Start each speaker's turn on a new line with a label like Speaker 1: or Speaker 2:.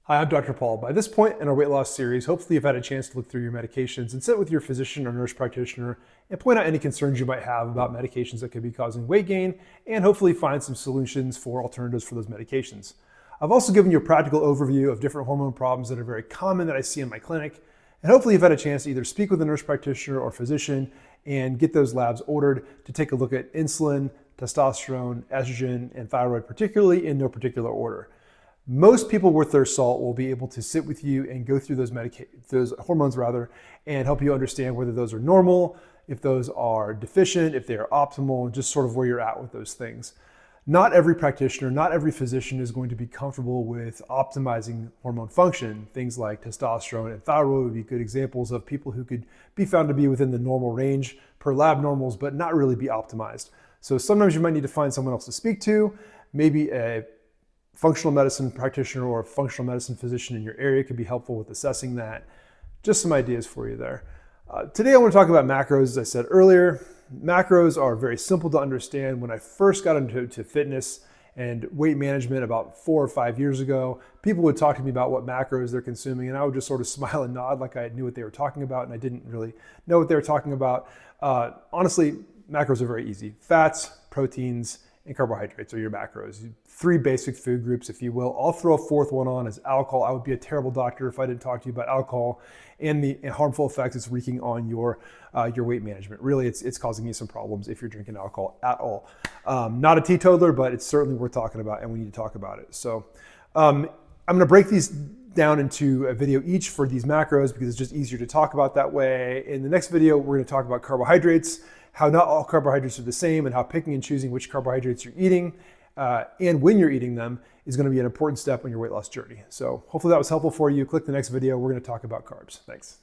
Speaker 1: Hi, I'm Dr. Paul. By this point in our weight loss series, hopefully you've had a chance to look through your medications and sit with your physician or nurse practitioner and point out any concerns you might have about medications that could be causing weight gain and hopefully find some solutions for alternatives for those medications. I've also given you a practical overview of different hormone problems that are very common that I see in my clinic, and hopefully you've had a chance to either speak with a nurse practitioner or physician and get those labs ordered to take a look at insulin, testosterone, estrogen, and thyroid, particularly in no particular order. Most people worth their salt will be able to sit with you and go through those hormones and help you understand whether those are normal, if those are deficient, if they are optimal, and just sort of where you're at with those things. Not every practitioner, not every physician is going to be comfortable with optimizing hormone function. Things like testosterone and thyroid would be good examples of people who could be found to be within the normal range per lab normals, but not really be optimized. So sometimes you might need to find someone else to speak to, maybe a functional medicine practitioner or a functional medicine physician in your area could be helpful with assessing that. Just some ideas for you there. Today I want to talk about macros. As I said earlier, macros are very simple to understand. When I first got into fitness and weight management about 4 or 5 years ago, people would talk to me about what macros they're consuming, and I would just sort of smile and nod like I knew what they were talking about, and I didn't really know what they were talking about. Honestly, macros are very easy. Fats, proteins, and carbohydrates are your macros. 3 basic food groups, if you will. I'll throw a 4th one on as alcohol. I would be a terrible doctor if I didn't talk to you about alcohol and the harmful effects it's wreaking on your weight management. Really, it's causing you some problems if you're drinking alcohol at all. Not a teetotaler, but it's certainly worth talking about, and we need to talk about it. So I'm going to break these down into a video each for these macros because it's just easier to talk about that way. In the next video, we're going to talk about carbohydrates, how not all carbohydrates are the same, and how picking and choosing which carbohydrates you're eating and when you're eating them is going to be an important step on your weight loss journey. So hopefully that was helpful for you. Click the next video. We're going to talk about carbs. Thanks.